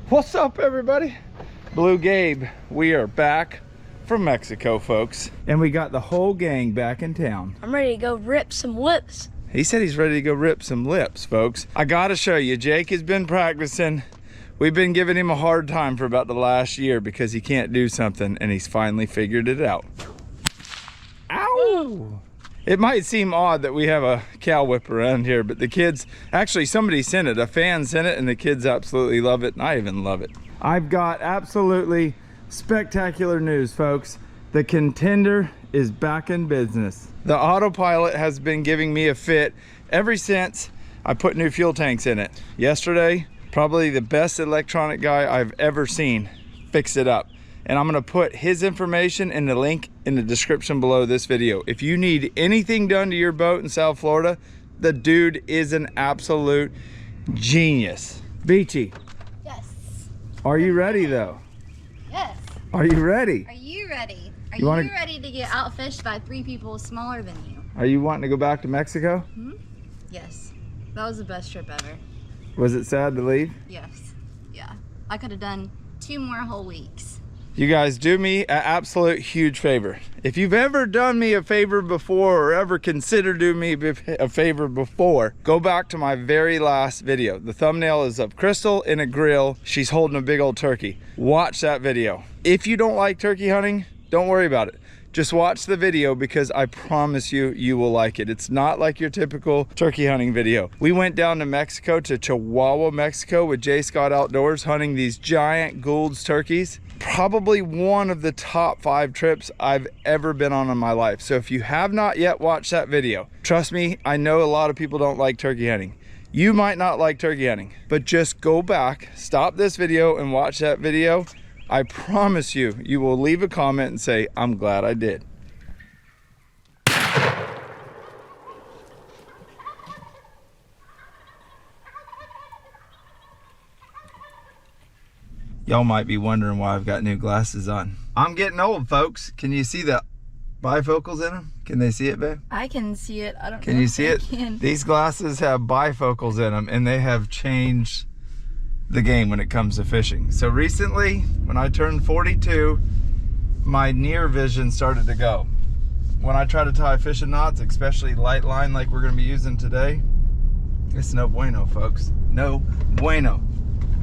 What's up, everybody? BlueGabe. We are back from Mexico, folks, and we got the whole gang back in town. I'm ready to go rip some lips. He said he's ready to go rip some lips, folks. I gotta show you, Jake has been practicing. We've been giving him a hard time for about the last year because he can't do something, and he's finally figured it out. Ow! It might seem odd that we have a cow whip around here, but the kids, actually somebody sent it, a fan sent it, and the kids absolutely love it, and I even love it. I've got absolutely spectacular news, folks. The Contender is back in business. The autopilot has been giving me a fit ever since I put new fuel tanks in it. Yesterday, probably the best electronic guy I've ever seen fix it up. And I'm gonna put his information in the link in the description below this video. If you need anything done to your boat in South Florida, the dude is an absolute genius. Beachy. Yes. Are you ready though? Yes. Are you ready? Are you ready? Are You you ready to get outfished by 3 people smaller than you? Are you wanting to go back to Mexico? Hmm? Yes. That was the best trip ever. Was it sad to leave? Yes. Yeah. I could have done 2 more whole weeks. You guys, do me an absolute huge favor. If you've ever done me a favor before or ever considered doing me a favor before, go back to my very last video. The thumbnail is of Crystal in a grill. She's holding a big old turkey. Watch that video. If you don't like turkey hunting, don't worry about it. Just watch the video because I promise you, you will like it. It's not like your typical turkey hunting video. We went down to Mexico, to Chihuahua, Mexico with J. Scott Outdoors, hunting these giant Goulds turkeys. Probably one of the top 5 trips I've ever been on in my life. So if you have not yet watched that video, trust me, I know a lot of people don't like turkey hunting. You might not like turkey hunting, but just go back, stop this video and watch that video. I promise you, you will leave a comment and say, I'm glad I did. Y'all might be wondering why I've got new glasses on. I'm getting old, folks. Can you see the bifocals in them? Can they see it, babe? I can see it. I don't know. Can you see it? Can. These glasses have bifocals in them, and they have changed the game when it comes to fishing. So recently, when I turned 42, my near vision started to go. When I try to tie fishing knots, especially light line like we're gonna be using today, it's no bueno, folks. No bueno.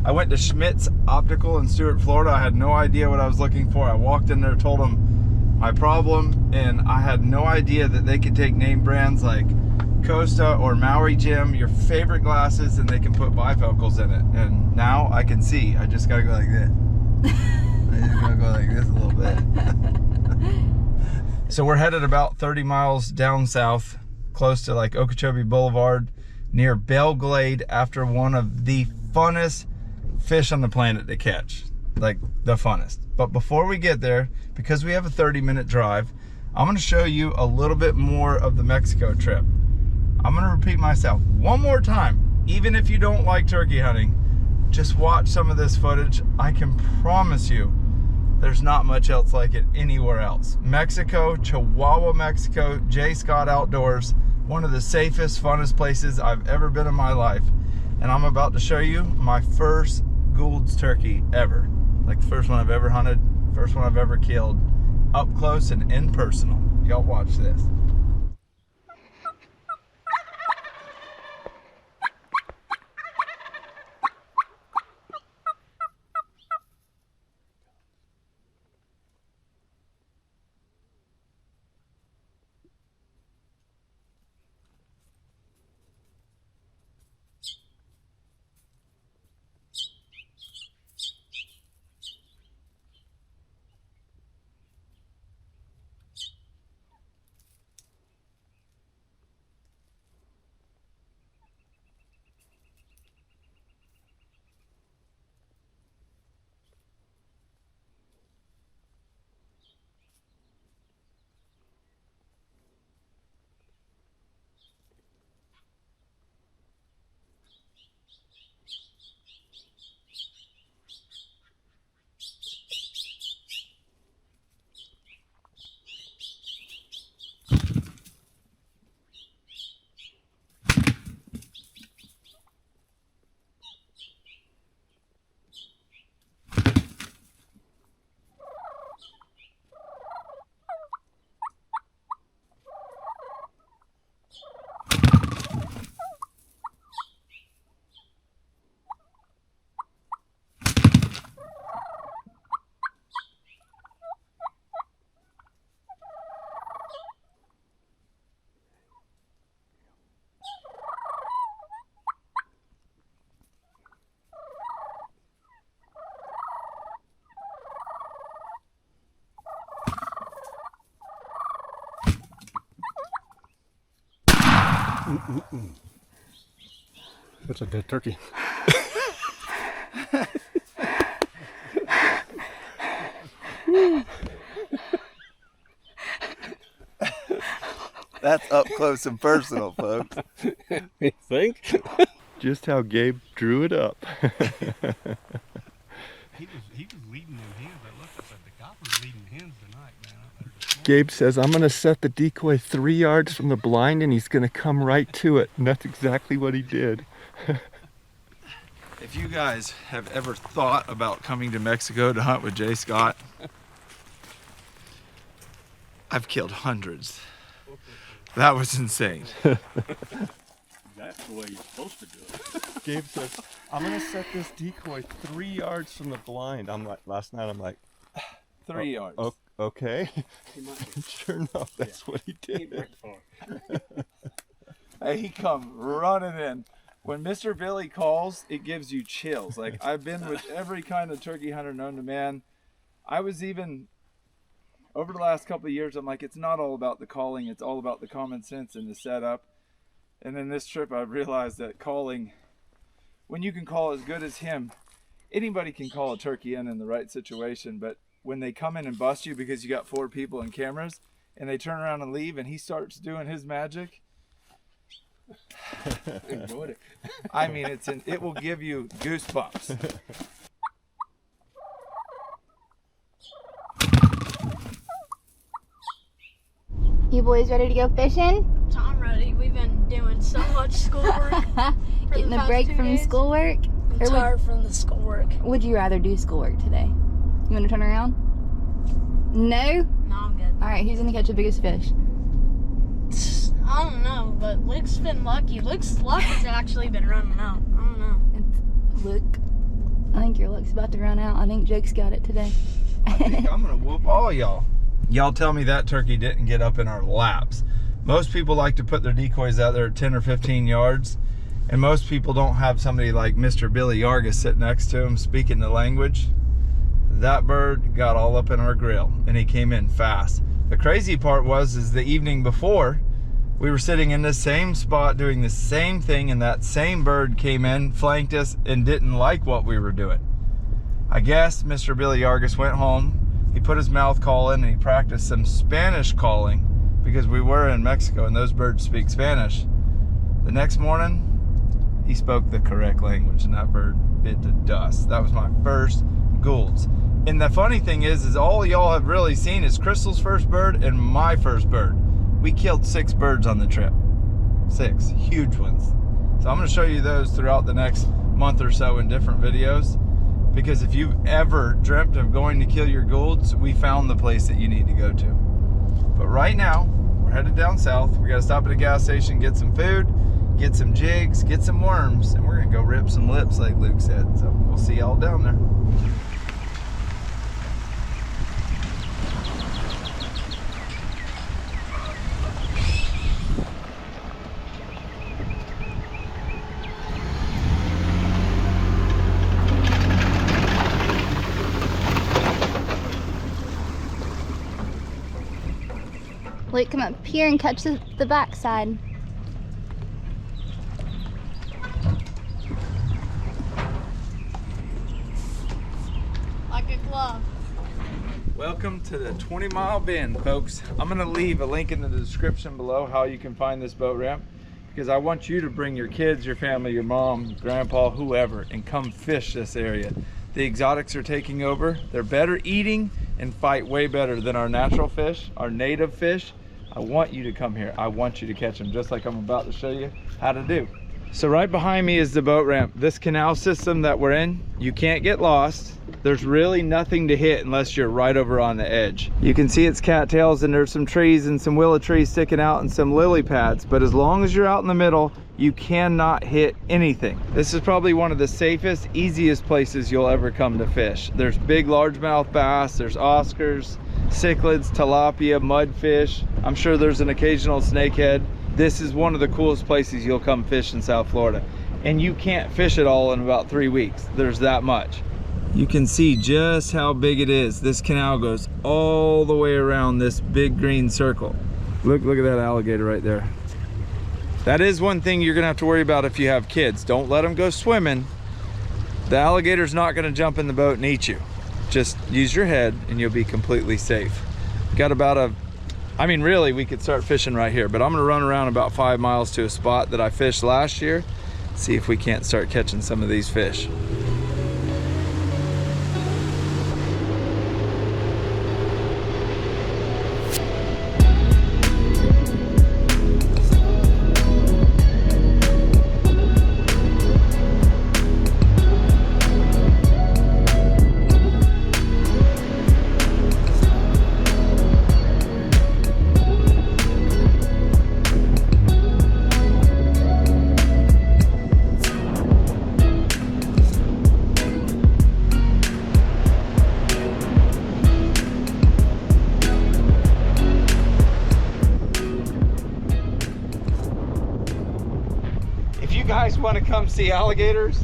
I went to Schmidt's Optical in Stuart, Florida. I had no idea what I was looking for. I walked in there, told them my problem, and I had no idea that they could take name brands like Costa or Maui Jim, your favorite glasses, and they can put bifocals in it. And now I can see. I just gotta go like this. I just gotta go like this a little bit. So we're headed about 30 miles down south, close to like Okeechobee Boulevard, near Belle Glade, after one of the funnest fish on the planet to catch. Like the funnest. But before we get there, because we have a 30-minute drive, I'm gonna show you a little bit more of the Mexico trip. I'm gonna repeat myself one more time. Even if you don't like turkey hunting, just watch some of this footage. I can promise you there's not much else like it anywhere else. Mexico, Chihuahua, Mexico, J. Scott Outdoors, one of the safest, funnest places I've ever been in my life. And I'm about to show you my first Goulds turkey ever. Like the first one I've ever hunted, first one I've ever killed, up close and in personal. Y'all watch this. That's a dead turkey. That's up close and personal, folks. You think? Just how Gabe drew it up. He was leading them hens. I looked, I said, the gopper's leading hens tonight, man. Gabe says, I'm going to set the decoy 3 yards from the blind and he's going to come right to it. And that's exactly what he did. If you guys have ever thought about coming to Mexico to hunt with Jay Scott, I've killed hundreds. That was insane. That's the way you're supposed to do it. Gabe says, I'm going to set this decoy 3 yards from the blind. I'm like, last night I'm like, 3 yards. Okay. Sure enough, that's what he did. Hey, he come running in. When Mr. Billy calls, it gives you chills. Like, I've been with every kind of turkey hunter known to man. I was even, over the last couple of years, I'm like, it's not all about the calling. It's all about the common sense and the setup. And then this trip, I realized that calling, when you can call as good as him, anybody can call a turkey in the right situation. But when they come in and bust you because you got 4 people and cameras, and they turn around and leave, and he starts doing his magic, Enjoyed it. I mean, it will give you goosebumps. You boys ready to go fishing? I'm ready. We've been doing so much schoolwork. Getting a break from schoolwork? I'm tired from the schoolwork. Would you rather do schoolwork today? You want to turn around? No? No, I'm good. All right, who's going to catch the biggest fish? I don't know, but Luke's been lucky. Luke's luck has actually been running out. I don't know. It's Luke. I think your luck's about to run out. I think Jake's got it today. I think I'm going to whoop all y'all. Y'all tell me that turkey didn't get up in our laps. Most people like to put their decoys out there at 10 or 15 yards. And most people don't have somebody like Mr. Billy Yargus sit next to him speaking the language. That bird got all up in our grill and he came in fast. The crazy part is the evening before, we were sitting in the same spot doing the same thing and that same bird came in, flanked us, and didn't like what we were doing. I guess Mr. Billy Yargus went home, he put his mouth call in and he practiced some Spanish calling because we were in Mexico and those birds speak Spanish. The next morning, he spoke the correct language and that bird bit to dust. That was my first Goulds. And the funny thing is all y'all have really seen is Crystal's first bird and my first bird. We killed 6 birds on the trip. 6 huge ones. So I'm going to show you those throughout the next month or so in different videos. Because if you've ever dreamt of going to kill your Goulds, we found the place that you need to go to. But right now, we're headed down south. We got to stop at a gas station, get some food, get some jigs, get some worms, and we're going to go rip some lips like Luke said. So we'll see y'all down there. Luke, come up here and catch the backside. Like a glove. Welcome to the 20-mile bend, folks. I'm going to leave a link in the description below how you can find this boat ramp because I want you to bring your kids, your family, your mom, grandpa, whoever, and come fish this area. The exotics are taking over. They're better eating and fight way better than our natural fish, our native fish. I want you to come here. I want you to catch them just like I'm about to show you how to do. So right behind me is the boat ramp. This canal system that we're in, you can't get lost. There's really nothing to hit unless you're right over on the edge. You can see its cattails and there's some trees and some willow trees sticking out and some lily pads, but as long as you're out in the middle, you cannot hit anything. This is probably one of the safest, easiest places you'll ever come to fish. There's big largemouth bass, there's Oscars, cichlids, tilapia, mudfish. I'm sure there's an occasional snakehead. This is one of the coolest places you'll come fish in South Florida. And you can't fish it all in about 3 weeks. There's that much. You can see just how big it is. This canal goes all the way around this big green circle. Look at that alligator right there. That is one thing you're gonna have to worry about if you have kids. Don't let them go swimming. The alligator's not gonna jump in the boat and eat you. Just use your head and you'll be completely safe. Got about I mean, really, we could start fishing right here, but I'm gonna run around about 5 miles to a spot that I fished last year, see if we can't start catching some of these fish. Guys want to come see alligators,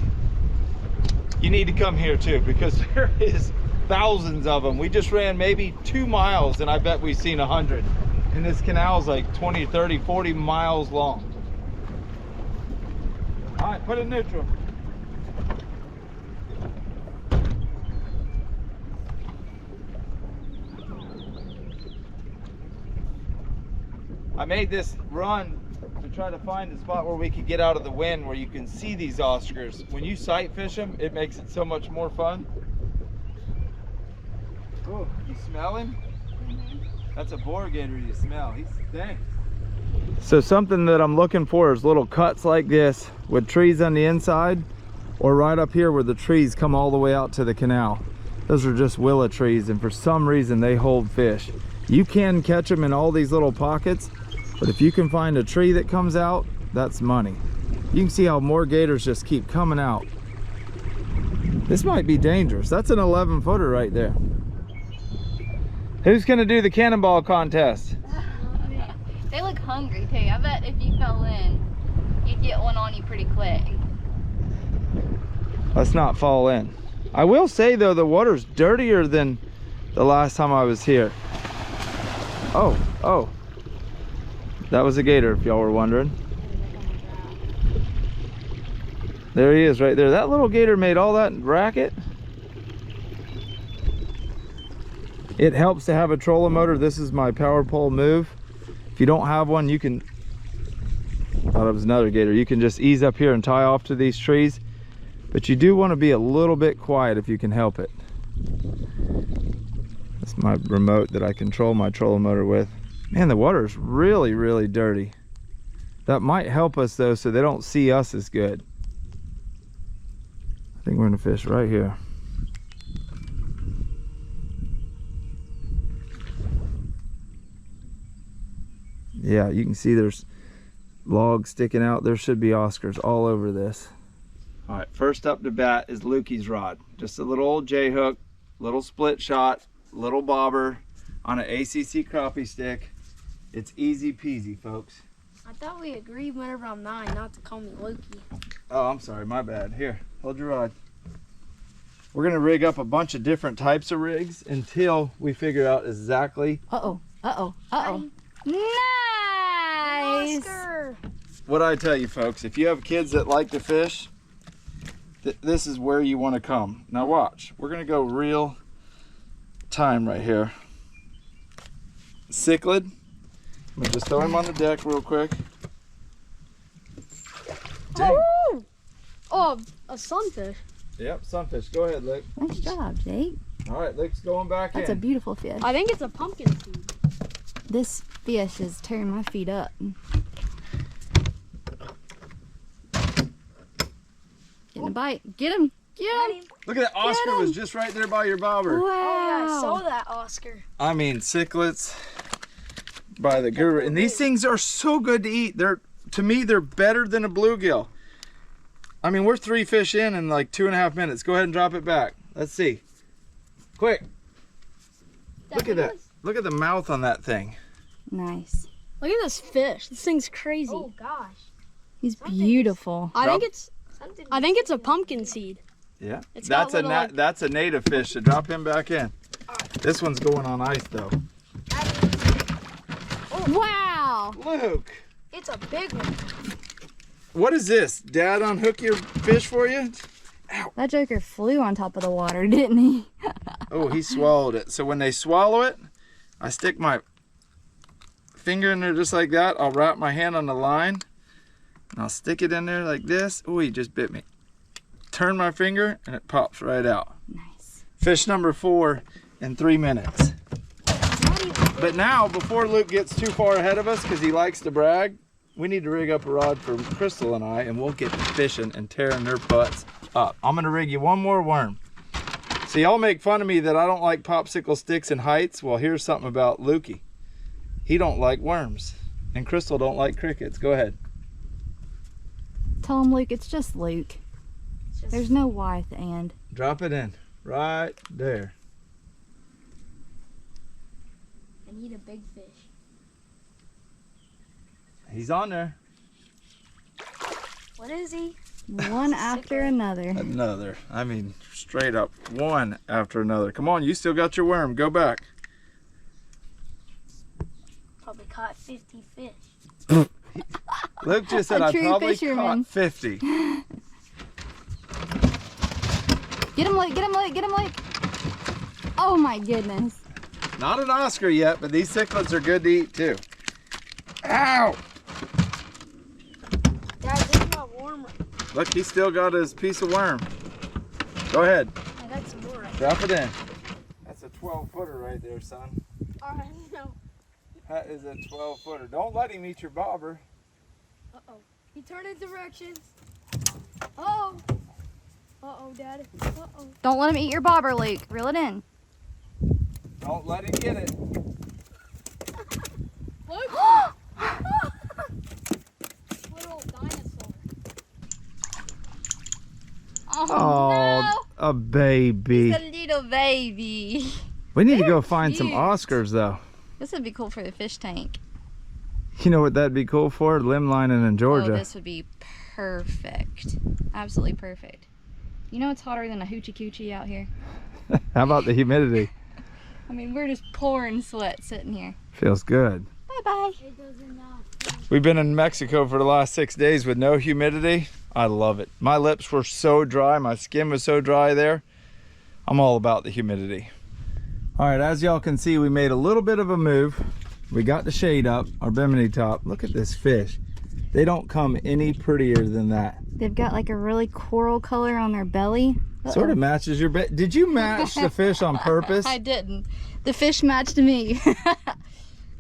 you need to come here too, because there is thousands of them. We just ran maybe 2 miles and I bet we've seen 100. And this canal is like 20, 30, 40 miles long. All right, put it in neutral. I made this run to try to find a spot where we could get out of the wind where you can see these Oscars. When you sight fish them, it makes it so much more fun. Oh, you smell him? That's a boar gator you smell. He stinks. So something that I'm looking for is little cuts like this with trees on the inside, or right up here where the trees come all the way out to the canal. Those are just willow trees, and for some reason they hold fish. You can catch them in all these little pockets, but if you can find a tree that comes out, that's money. You can see how more gators just keep coming out. This might be dangerous. That's an 11-footer right there. Who's gonna do the cannonball contest? They look hungry too. I bet if you fell in, you'd get one on you pretty quick. Let's not fall in. I will say though, the water's dirtier than the last time I was here. Oh. That was a gator, if y'all were wondering. There he is right there. That little gator made all that racket. It helps to have a trolling motor. This is my power pole move. If you don't have one, you can, thought it was another gator, you can just ease up here and tie off to these trees. But you do want to be a little bit quiet if you can help it. That's my remote that I control my trolling motor with. Man, the water is really, really dirty. That might help us though, so they don't see us as good. I think we're gonna fish right here. Yeah, you can see there's logs sticking out. There should be Oscars all over this. All right, first up to bat is Lukey's rod. Just a little old J-hook, little split shot, little bobber on an ACC crappie stick. It's easy peasy, folks. I thought we agreed whenever I'm 9 not to call me Lukey. Oh, I'm sorry, my bad. Here, hold your rod. We're gonna rig up a bunch of different types of rigs until we figure out exactly. Nice! Oscar! What I tell you folks, if you have kids that like to fish, this is where you wanna come. Now watch, we're gonna go real time right here. Cichlid. I'm gonna just throw him on the deck real quick. Oh! Oh, a sunfish. Yep, sunfish. Go ahead, Luke. Nice job, Jake. All right, Luke's going back That's a in. beautiful fish. I think it's a pumpkin seed. This fish is tearing my feet up. Getting a bite. Get him! Get him! Look at that, Oscar was just right there by your bobber. Wow! Oh yeah, I saw that, Oscar. I mean, cichlids by the guru. And these things are so good to eat. To me, they're better than a bluegill. I mean, we're 3 fish in like 2.5 minutes. Go ahead and drop it back. Let's see. Quick. Look at that. Look at the mouth on that thing. Nice. Look at this fish. This thing's crazy. Oh gosh. He's beautiful. I think it's a pumpkin seed. Yeah. It's That's got little, that's a native fish. So drop him back in. This one's going on ice though. Wow! Luke. It's a big one. what is this? Dad unhook your fish for you? Ow. That joker flew on top of the water, didn't he? Oh, he swallowed it. So when they swallow it, I stick my finger in there just like that. I'll wrap my hand on the line and I'll stick it in there like this. Oh, he just bit me. Turn my finger and it pops right out. Nice. Fish number 4 in 3 minutes. But now, before Luke gets too far ahead of us, because he likes to brag, we need to rig up a rod for Crystal and I, and we'll get fishing and tearing their butts up. I'm gonna rig you one more worm. So y'all make fun of me that I don't like popsicle sticks and heights. Well, here's something about Lukey. He don't like worms, and Crystal don't like crickets. Go ahead. Tell him, Luke, it's just Luke. There's no Y at the end. Drop it in, right there. I need a big fish. He's on there. What is he? One after another. Another. I mean, straight up, one after another. Come on, you still got your worm. Go back. Probably caught 50 fish. Luke just said A I true probably fisherman. caught 50. Get him, Luke, get him, Luke, get him, Luke. Oh my goodness. Not an Oscar yet, but these cichlids are good to eat too. Ow! Dad, this is not warm. Look, he still got his piece of worm. Go ahead. I got some more. Drop it in. That's a 12-footer right there, son. Alright, no. That is a 12-footer. Don't let him eat your bobber. Uh-oh. He turned in directions. Uh-oh. Uh-oh, Dad. Uh-oh. Don't let him eat your bobber, Luke. Reel it in. Don't let him get it. Look! Little dinosaur. Oh, no. A baby. It's a little baby. We need to go find cute. some Oscars though. This would be cool for the fish tank. You know what that'd be cool for? Limb lining in Georgia. Oh, this would be perfect. Absolutely perfect. You know it's hotter than a hoochie coochie out here? How about the humidity? I mean, we're just pouring sweat sitting here. Feels good. Bye-bye. It doesn't know. We've been in Mexico for the last 6 days with no humidity. I love it. My lips were so dry, my skin was so dry there. I'm all about the humidity. All right, as y'all can see, we made a little bit of a move. We got the shade up, our bimini top. Look at this fish. They don't come any prettier than that. They've got like a really coral color on their belly. Sort of matches your bed. Did you match the fish on purpose? I didn't. The fish matched me.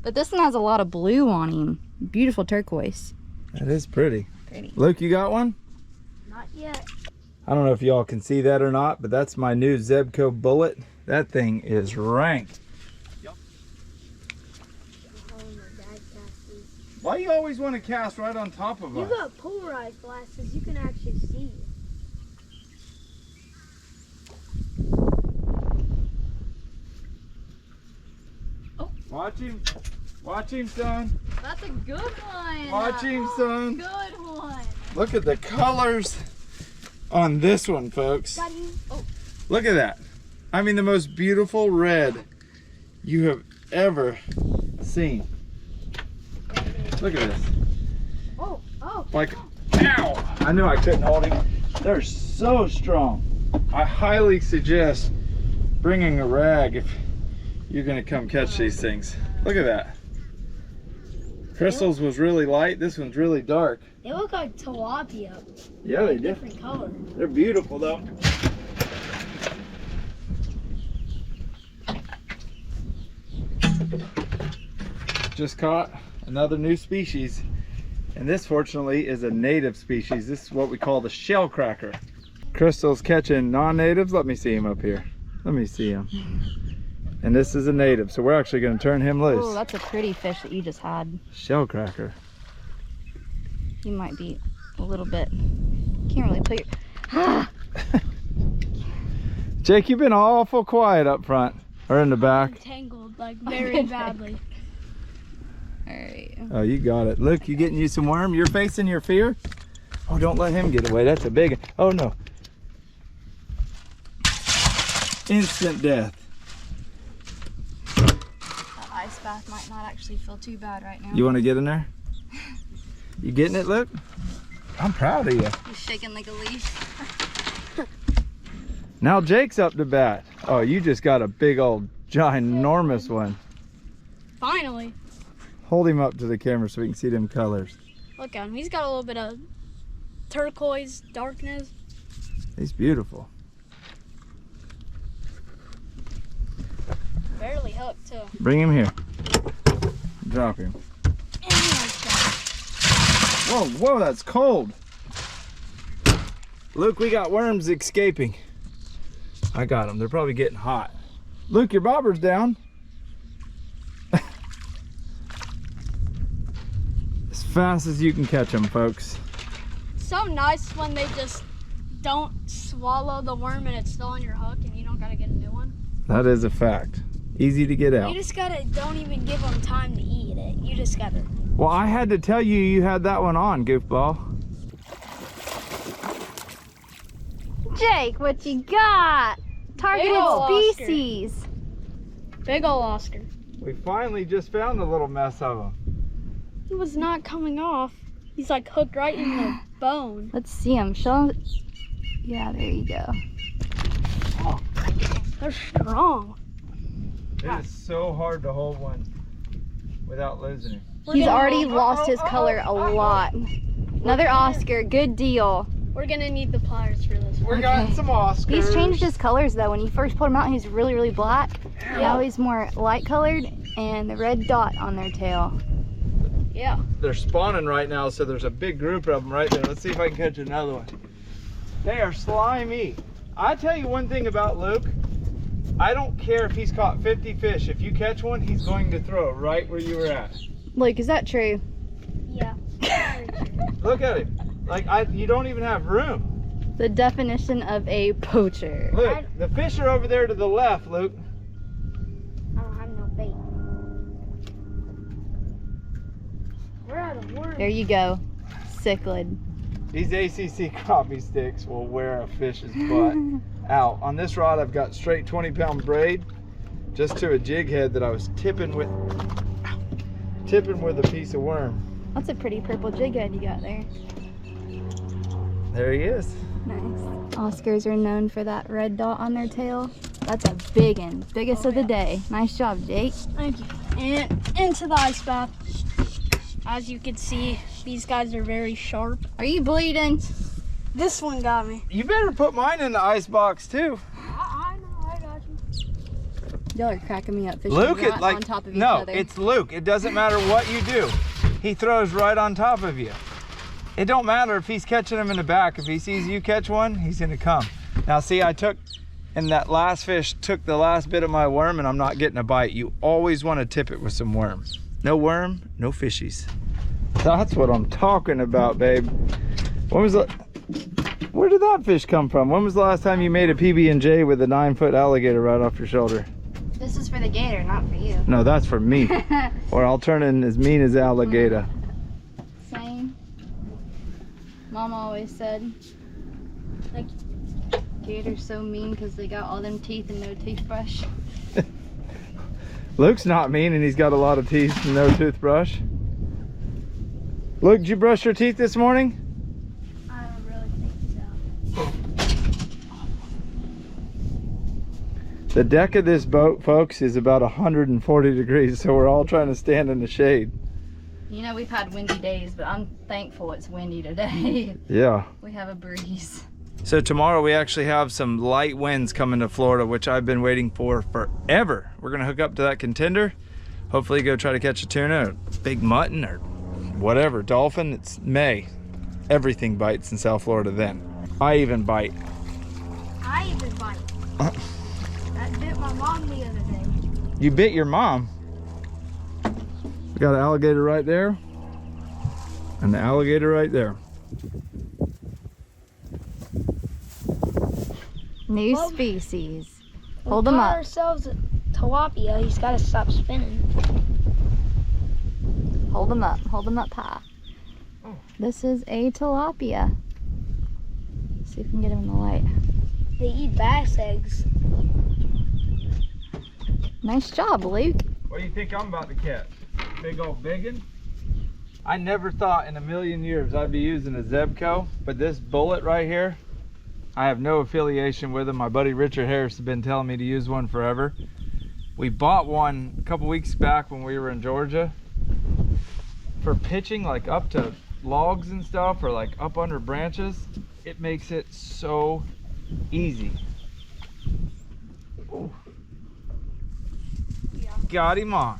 But this one has a lot of blue on him. Beautiful turquoise. That is pretty. Pretty. Luke, you got one? Not yet. I don't know if y'all can see that or not, but that's my new Zebco bullet. That thing is ranked. Why you always want to cast right on top of You us? got polarized glasses. You can actually see. Watch him. Watch him, son. That's a good one. Watch him, son. Good one. Look at the colors on this one, folks. Daddy. Oh, Look at that. I mean, the most beautiful red you have ever seen. Look at this. oh, oh. Like, ow! I knew I couldn't hold him. They're so strong. I highly suggest bringing a rag if you're gonna come catch these things. Look at that. Crystal's was really light. This one's really dark. They look like tilapia. Yeah, they do. Different color. They're beautiful though. Just caught another new species, and this fortunately is a native species. This is what we call the shell cracker. Crystal's catching non-natives. Let me see him up here. Let me see him. And this is a native, so we're actually going to turn him loose. Oh, that's a pretty fish that you just had. Shell cracker. You might be a little bit. Can't really put your. Jake, you've been awful quiet up front or in the back. Tangled like very badly. All right. Oh, you got it. Look, you getting you some worm? You're facing your fear? Oh, don't let him get away. That's a big one. Oh, no. Instant death. That ice bath might not actually feel too bad right now. You want to get in there? You getting it, Luke? I'm proud of you. He's shaking like a leaf. Now Jake's up to bat. Oh, you just got a big old ginormous one. Finally. Hold him up to the camera so we can see them colors. Look at him. He's got a little bit of turquoise darkness. He's beautiful. Barely hooked too. Bring him here. Drop him. And he likes that. Whoa, whoa, that's cold. Luke, we got worms escaping. I got them. They're probably getting hot. Luke, your bobber's down. As fast as you can catch them, folks. So nice when they just don't swallow the worm and it's still on your hook and you don't gotta get a new one. That is a fact. Easy to get out. You just gotta, don't even give them time to eat it. You just gotta. Well, I had to tell you you had that one on, goofball. Jake, what you got? Targeted Big ol' Oscar. species. Big ol' Oscar. We finally just found a little mess of them. He was not coming off. He's like hooked right in the bone. Let's see him. Show him. Yeah, there you go. They're strong. It is so hard to hold one without losing him. He's already lost his color a lot. Another Oscar, good deal. We're gonna need the pliers for this We're one. getting some Oscars. He's changed his colors though. When you first pulled him out, he's really, really black. Now he's more light colored and the red dot on their tail. Yeah. They're spawning right now, so there's a big group of them right there. Let's see if I can catch another one. They are slimy. I tell you one thing about Luke. I don't care if he's caught 50 fish. If you catch one, he's going to throw it right where you were at. Luke, is that true? Yeah. Look at him. Like, you don't even have room. The definition of a poacher. Look, the fish are over there to the left, Luke. I don't have no bait. We're out of worms. There you go. Cichlid. These ACC crappie sticks will wear a fish's butt out. On this rod, I've got straight 20-pound braid just to a jig head that I was tipping with a piece of worm. That's a pretty purple jig head you got there. There he is. Nice. Oscars are known for that red dot on their tail. That's a big one. Biggest of the day. Nice job, Jake. Thank you. And into the ice bath. As you can see, these guys are very sharp. Are you bleeding? This one got me. You better put mine in the ice box too. I know, I got you. Y'all are cracking me up fishing Luke, right it like on top of each no, other. it's Luke. It doesn't matter what you do. He throws right on top of you. It don't matter if he's catching him in the back. If he sees you catch one, he's gonna come. Now see, and that last fish took the last bit of my worm and I'm not getting a bite. You always want to tip it with some worm. No worm, no fishies. That's what I'm talking about, babe. Where did that fish come from? When was the last time you made a PB&J with a 9-foot alligator right off your shoulder? This is for the gator, not for you. No, that's for me. Or I'll turn in as mean as alligator. Same. Mama always said, like, gators so mean because they got all them teeth and no toothbrush. Luke's not mean and he's got a lot of teeth and no toothbrush. Luke, did you brush your teeth this morning? I don't really think so. The deck of this boat, folks, is about 140 degrees, so we're all trying to stand in the shade. You know, we've had windy days, but I'm thankful it's windy today. Yeah. We have a breeze. So tomorrow we actually have some light winds coming to Florida, which I've been waiting for forever. We're gonna hook up to that contender, hopefully go try to catch a tuna, or big mutton, or whatever, dolphin. It's May. Everything bites in South Florida then. I even bite. I even bite. That bit my mom the other day. You bit your mom? We got an alligator right there, and the alligator right there. New Well, species. We Hold them caught up. ourselves a tilapia. He's got to stop spinning. Hold them up. Hold them up high. This is a tilapia. See if we can get him in the light. They eat bass eggs. Nice job, Luke. What do you think I'm about to catch? Big old biggin? I never thought in a million years I'd be using a Zebco, but this bullet right here, I have no affiliation with them. My buddy Richard Harris has been telling me to use one forever. We bought one a couple weeks back when we were in Georgia for pitching like up to logs and stuff, or like up under branches. It makes it so easy. Ooh. Yeah. Got him on.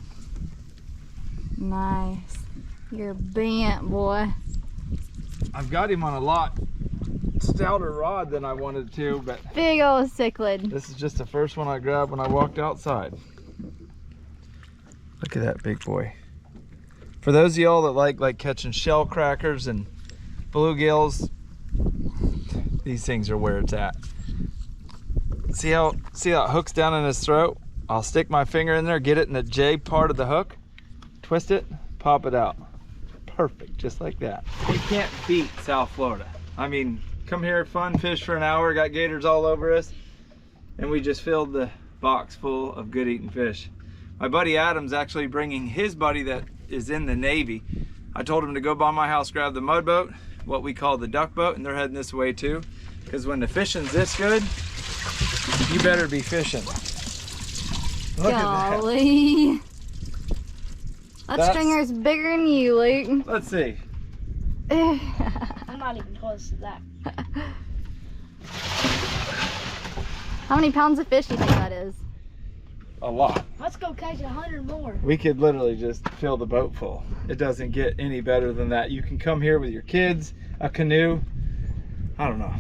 Nice. You're bent, boy. I've got him on a lot stouter rod than I wanted to, but Big old cichlid. this is just the first one I grabbed when I walked outside. Look at that big boy. For those of y'all that like catching shell crackers and bluegills, these things are where it's at. See how it hooks down in his throat? I'll stick my finger in there, get it in the J part of the hook, twist it, pop it out. Perfect, just like that. You can't beat South Florida. I mean, come here, fun, fish for an hour, got gators all over us, and we just filled the box full of good eating fish. My buddy Adam's actually bringing his buddy that is in the Navy. I told him to go by my house, grab the mud boat, what we call the duck boat, and they're heading this way too. Because when the fishing's this good, you better be fishing. Look at that. Golly. That stringer's bigger than you, Luke. Let's see. I'm not even close to that. How many pounds of fish do you think that is? A lot. Let's go catch 100 more. We could literally just fill the boat full. It doesn't get any better than that. You can come here with your kids, a canoe. I don't know.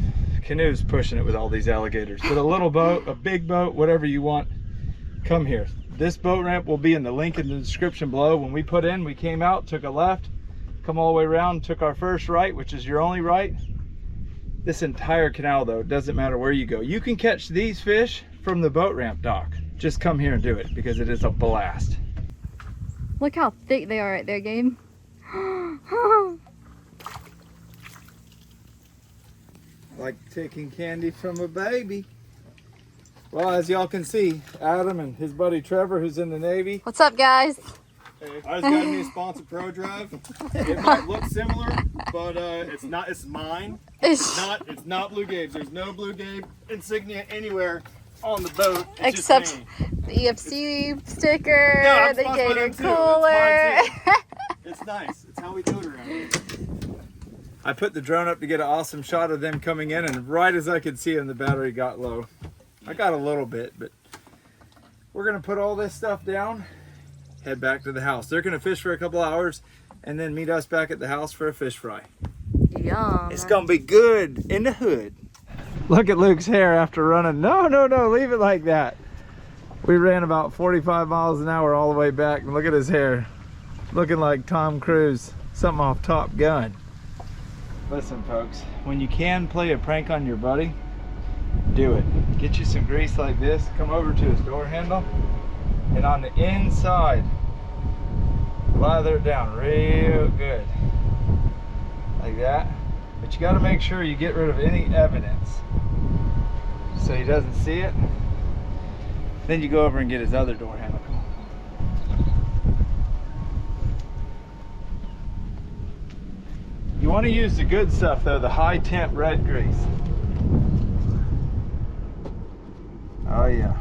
Canoe's pushing it with all these alligators. But a little boat, a big boat, whatever you want, come here. This boat ramp will be in the link in the description below. When we put in, we came out, took a left, come all the way around, took our first right, which is your only right. This entire canal, though, it doesn't matter where you go. You can catch these fish from the boat ramp dock. Just come here and do it, because it is a blast. Look how thick they are right there, Gabe. Like taking candy from a baby. Well, as y'all can see, Adam and his buddy Trevor, who's in the Navy. What's up, guys? Hey, I just got a new sponsor Pro Drive. It might look similar, but it's not. It's mine. It's not BlueGabe's. There's no BlueGabe insignia anywhere on the boat. It's Except just me. the EFC sticker, No, I'm the sponsored by gator them too. cooler. It's mine too. It's nice. It's how we do it around here. I put the drone up to get an awesome shot of them coming in, and right as I could see them, the battery got low. I got a little bit, but we're gonna put all this stuff down, head back to the house. They're gonna fish for a couple hours and then meet us back at the house for a fish fry. Yum. It's gonna be good in the hood. Look at Luke's hair after running. No, leave it like that. We ran about 45 miles an hour all the way back, and look at his hair. Looking like Tom Cruise, something off Top Gun. Listen, folks, when you can play a prank on your buddy, do it. Get you some grease like this, come over to his door handle, and on the inside, lather it down real good. Like that. But you gotta make sure you get rid of any evidence so he doesn't see it. Then you go over and get his other door handle. Come on. You want to use the good stuff though, the high temp red grease. Oh yeah.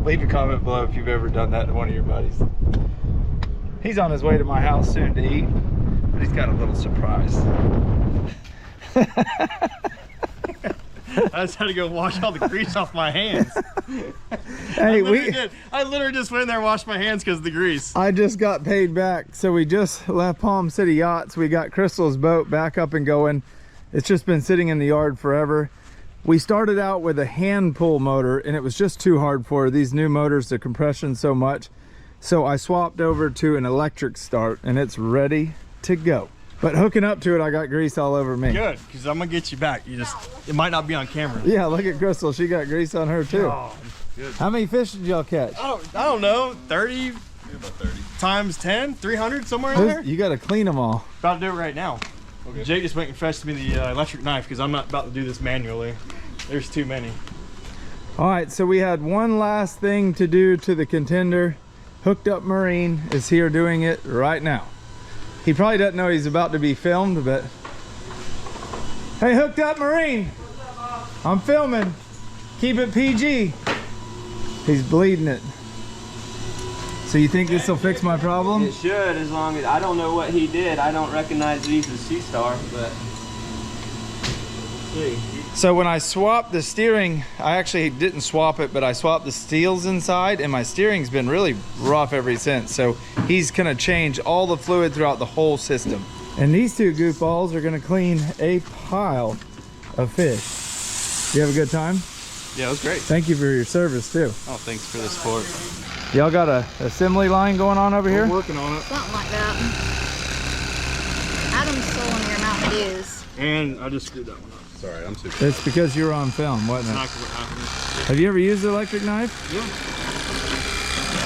Leave a comment below if you've ever done that to one of your buddies. He's on his way to my house soon to eat, but he's got a little surprise. I just had to go wash all the grease off my hands. Hey, I literally just went in there and washed my hands because of the grease. I just got paid back. So we just left Palm City Yachts. We got Crystal's boat back up and going. It's just been sitting in the yard forever. We started out with a hand pull motor and it was just too hard for her. These new motors, the compression so much. So I swapped over to an electric start and it's ready to go. But hooking up to it, I got grease all over me. Good, because I'm gonna get you back. It might not be on camera. Yeah, look at Crystal. She got grease on her too. Oh, good. How many fish did y'all catch? I don't know, 30 About 30. times 10, 300, somewhere in there. You got to clean them all. About to do it right now. Okay. Jake just went and fetched me the electric knife because I'm not about to do this manually. There's too many. All right, so we had one last thing to do to the contender. Hooked Up Marine is here doing it right now. He probably doesn't know he's about to be filmed, but hey, Hooked Up Marine, I'm filming. Keep it PG. He's bleeding it. So you think this will fix my problem? It should, as long as I don't know what he did. I don't recognize these as C-Star, but see. So when I swapped the steering, I actually didn't swap it, but I swapped the steels inside, and my steering's been really rough ever since. So he's gonna change all the fluid throughout the whole system. And these two goofballs are gonna clean a pile of fish. You have a good time? Yeah, it was great. Thank you for your service too. Oh, thanks for the support. Y'all got a assembly line going on over here? I'm working on it. Something like that. Adam's still in your amount of dues. And I just screwed that one up. Sorry, I'm super. It's because you were on film, wasn't it? Exactly what happened. Have you ever used an electric knife? Yeah.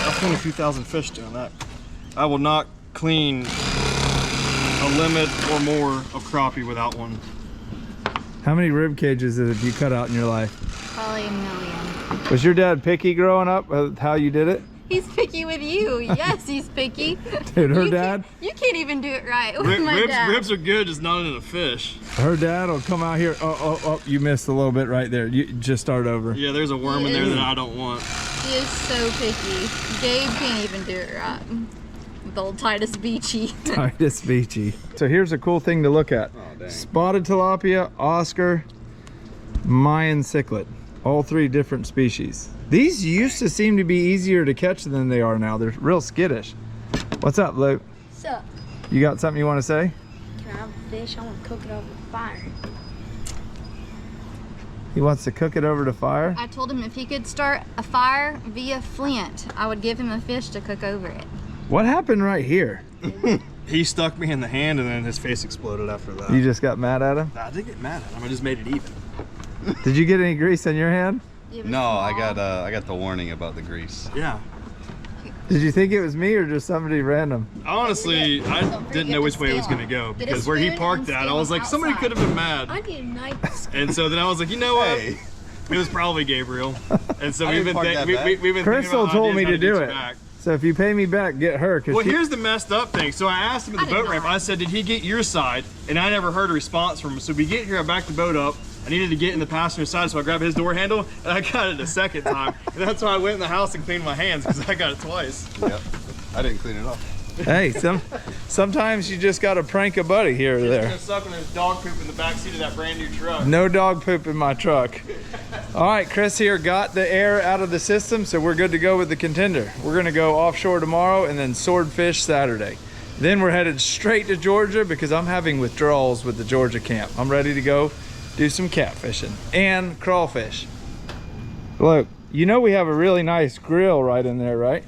I've cleaned a few thousand fish doing that. I will not clean a limit or more of crappie without one. How many rib cages have you cut out in your life? Probably a million. Was your dad picky growing up with how you did it? He's picky with you. Yes, he's picky. Dude, her You dad, you can't even do it right with my dad. Ribs are good, just not in a fish. her dad will come out here. Oh, you missed a little bit right there. You just start over. Yeah, there's a worm in there that I don't want. He is so picky. Gabe can't even do it right. With old Titus Beachy. Titus Beachy. So here's a cool thing to look at. Oh, dang. Spotted tilapia, Oscar, Mayan cichlid. All three different species. These used to seem to be easier to catch than they are now. They're real skittish. What's up, Luke? What's up? You got something you want to say? Can I have a fish? I want to cook it over the fire. He wants to cook it over to fire. I told him if he could start a fire via flint, I would give him a fish to cook over it. What happened right here? He stuck me in the hand and then his face exploded after that. You just got mad at him? I didn't get mad at him, I just made it even. Did you get any grease on your hand? It was No, I small. got the warning about the grease. Yeah. Did you think it was me or just somebody random? Honestly, I didn't know which way it was going to go Get a because where he spoon parked and at, I scale was them like, somebody outside. could have been mad. I need a knife. And so then I was like, you know what? Hey. It was probably Gabriel. And so I we've didn't been, park that back. we've been Crystal thinking about told me ideas to how do get it. you back. So if you pay me back, get her. Well, here's the messed up thing. So I asked him at the I did boat ramp, not. I said, did he get your side? And I never heard a response from him. So we get here, I back the boat up. I needed to get in the passenger side, so I grabbed his door handle, and I got it a second time. And that's why I went in the house and cleaned my hands, because I got it twice. Yep. I didn't clean it up. Hey, sometimes you just got to prank a buddy here or He's there. gonna suck on his dog poop in the back seat of that brand new truck. No dog poop in my truck. All right, Chris here got the air out of the system, so we're good to go with the contender. We're gonna go offshore tomorrow and then swordfish Saturday. Then we're headed straight to Georgia because I'm having withdrawals with the Georgia camp. I'm ready to go do some catfishing and crawfish. Look, you know we have a really nice grill right in there, right?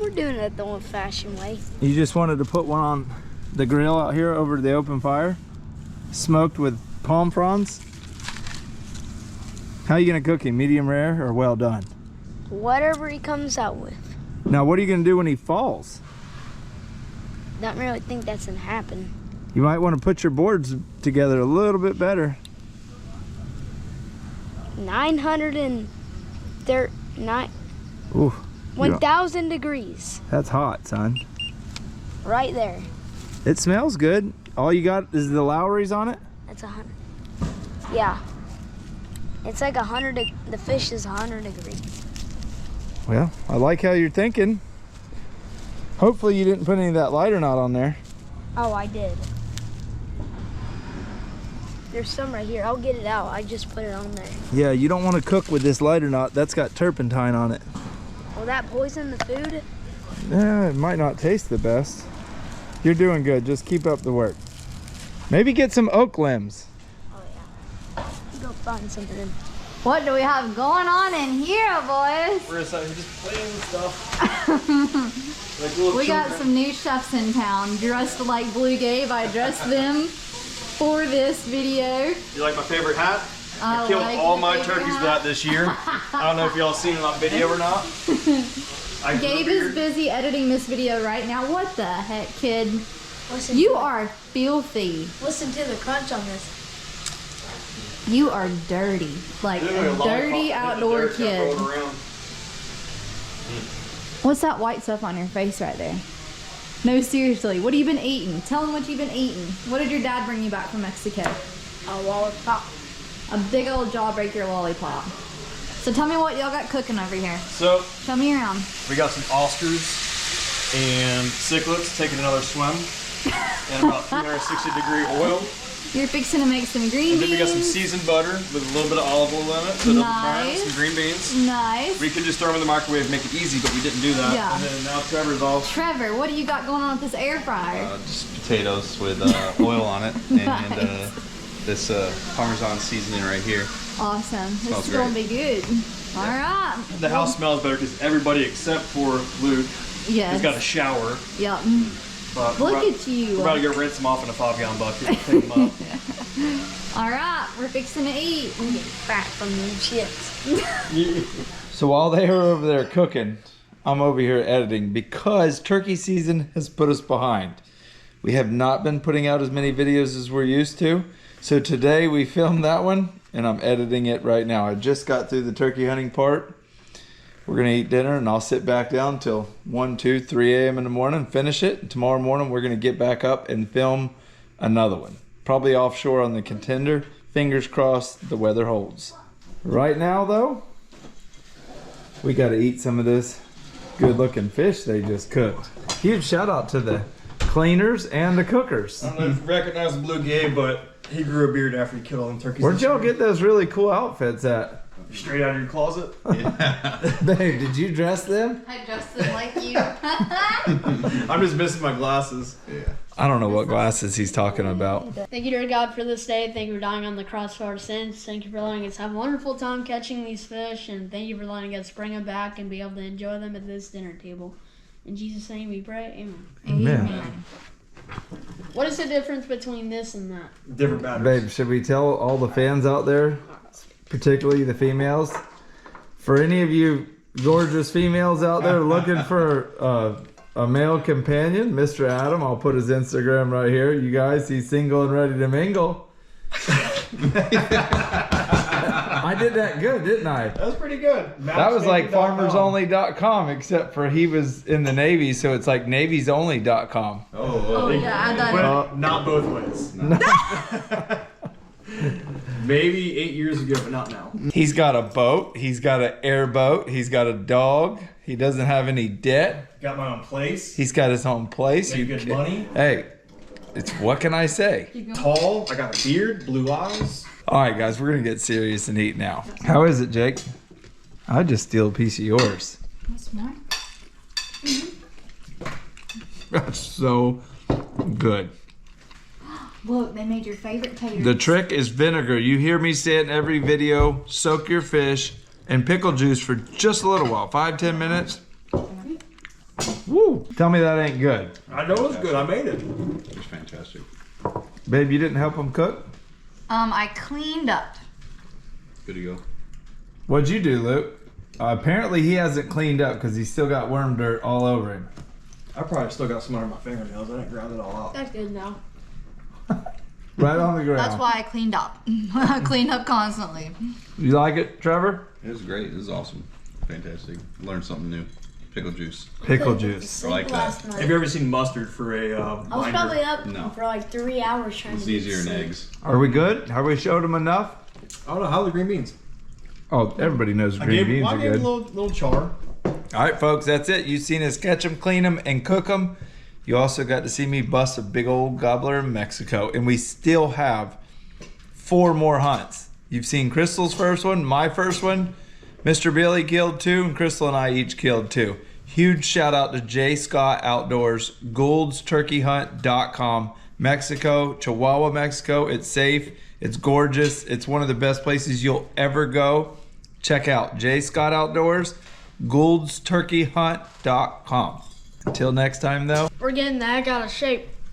We're doing it the old-fashioned way. You just wanted to put one on the grill out here over the open fire, smoked with palm fronds. How are you gonna cook him? Medium rare or well done? Whatever he comes out with. Now, what are you gonna do when he falls? Don't really think that's gonna happen. You might want to put your boards together a little bit better. 939, Ooh, 1,000 degrees. that's hot, son. Right there. It smells good. All you got is the Lowry's on it? That's 100. Yeah. It's like 100. The fish is 100 degrees. Well, I like how you're thinking. Hopefully you didn't put any of that lighter knot on there. Oh, I did. There's some right here. I'll get it out. I just put it on there. Yeah, you don't want to cook with this lighter knot. That's got turpentine on it. Will that poison the food? Yeah, it might not taste the best. You're doing good. Just keep up the work. Maybe get some oak limbs. Oh, yeah. Go find something. What do we have going on in here, boys? We're just playing with stuff. Like We got some new chefs in town, dressed like BlueGabe. I dressed them for this video. You like my favorite hat? I I killed like all your my favorite turkeys hat. with that this year. I don't know if y'all seen it on video or not. I grew Gabe a is beard. busy editing this video right now. What the heck, kid? Listen You to are filthy. Listen to the crunch on this. You are dirty. Like Literally a a lollipop dirty that the outdoor dirt got kid. rolled around. What's that white stuff on your face right there? No, seriously, what have you been eating? Tell them what you've been eating. What did your dad bring you back from Mexico? A lollipop. A big old jawbreaker lollipop. So tell me what y'all got cooking over here. So Show me around. we got some oysters and cichlids taking another swim in about 360-degree oil. You're fixing to make some green And beans. then we got some seasoned butter with a little bit of olive oil in it. So it doesn't burn. Nice. Some green beans. Nice. We could just throw them in the microwave, make it easy, but we didn't do that. Yeah. And then now Trevor's off. Trevor, what do you got going on with this air fryer? Just potatoes with oil on it and Nice. this Parmesan seasoning right here. Awesome. This Smells is gonna be good. All right. The house smells better because everybody except for Luke Yes. has got a shower. Yep. But Look we're at you. We're about to go rinse them off in a 5-gallon bucket and clean them up. All right, we're fixing to eat. Fat from them shits. So while they are over there cooking, I'm over here editing because turkey season has put us behind. We have not been putting out as many videos as we're used to. So today we filmed that one and I'm editing it right now. I just got through the turkey hunting part. We're gonna eat dinner and I'll sit back down till 1, 2, 3 a.m. in the morning, finish it. And tomorrow morning we're gonna get back up and film another one. Probably offshore on the Contender. Fingers crossed the weather holds. Right now though, we gotta eat some of this good looking fish they just cooked. Huge shout out to the cleaners and the cookers. I don't know if you recognize BlueGabe, but he grew a beard after he killed all them turkeys. Where'd y'all get those really cool outfits at? Straight out of your closet? Babe, did you dress them? I dressed them like you. I'm just missing my glasses. I don't know what glasses he's talking about. Thank you, dear God, for this day. Thank you for dying on the cross for our sins. Thank you for letting us have a wonderful time catching these fish. And thank you for letting us bring them back and be able to enjoy them at this dinner table. In Jesus' name we pray. Amen. Amen. What is the difference between this and that? Different batteries. Babe, should we tell all the fans out there, particularly the females, for any of you gorgeous females out there looking for a male companion, Mr. Adam, I'll put his Instagram right here. You guys, he's single and ready to mingle. I did that good, didn't I? That was pretty good. That was like farmersonly.com, except for he was in the Navy, so it's like navy'sonly.com. Oh yeah, I done it. But not both ways. Maybe 8 years ago, but not now. He's got a boat, he's got an airboat, he's got a dog, he doesn't have any debt, Got my own place. he's got his own place. Make good money. Hey, it's what can I say? Tall. I got a beard, blue eyes. All right, guys, we're gonna get serious and eat now. How is it, Jake? I'd just steal a piece of yours. That's smart. That's so good. Look, they made your favorite taters. The trick is vinegar. You hear me say it in every video. Soak your fish in pickle juice for just a little while, 5-10 minutes. Woo! Tell me that ain't good. I know it was good. I made it. It was fantastic. Babe, you didn't help him cook? I cleaned up. Good to go. What'd you do, Luke? Apparently he hasn't cleaned up because he's still got worm dirt all over him. I probably still got some under my fingernails. I didn't ground it all out. That's good now. Right on the ground. That's why I cleaned up. I cleaned up constantly. You like it, Trevor? It was great. It was awesome. Fantastic. Learned something new. Pickle juice. Pickle juice. I like that. Have you ever seen mustard for a I was binder? probably up No. for like 3 hours trying It's to get easier than sleep. eggs. Are we good? Have we showed him enough? I don't know. How are the green beans? Oh, everybody knows green beans I are gave good. a little char. All right, folks, that's it. You've seen us catch them, clean them, and cook them. You also got to see me bust a big old gobbler in Mexico. And we still have 4 more hunts. You've seen Crystal's first one, my first one. Mr. Billy killed 2, and Crystal and I each killed 2. Huge shout out to J. Scott Outdoors, GouldsTurkeyHunt.com. Mexico, Chihuahua, Mexico. It's safe. It's gorgeous. It's one of the best places you'll ever go. Check out J. Scott Outdoors, GouldsTurkeyHunt.com. Until next time, though. We're getting the heck out of shape.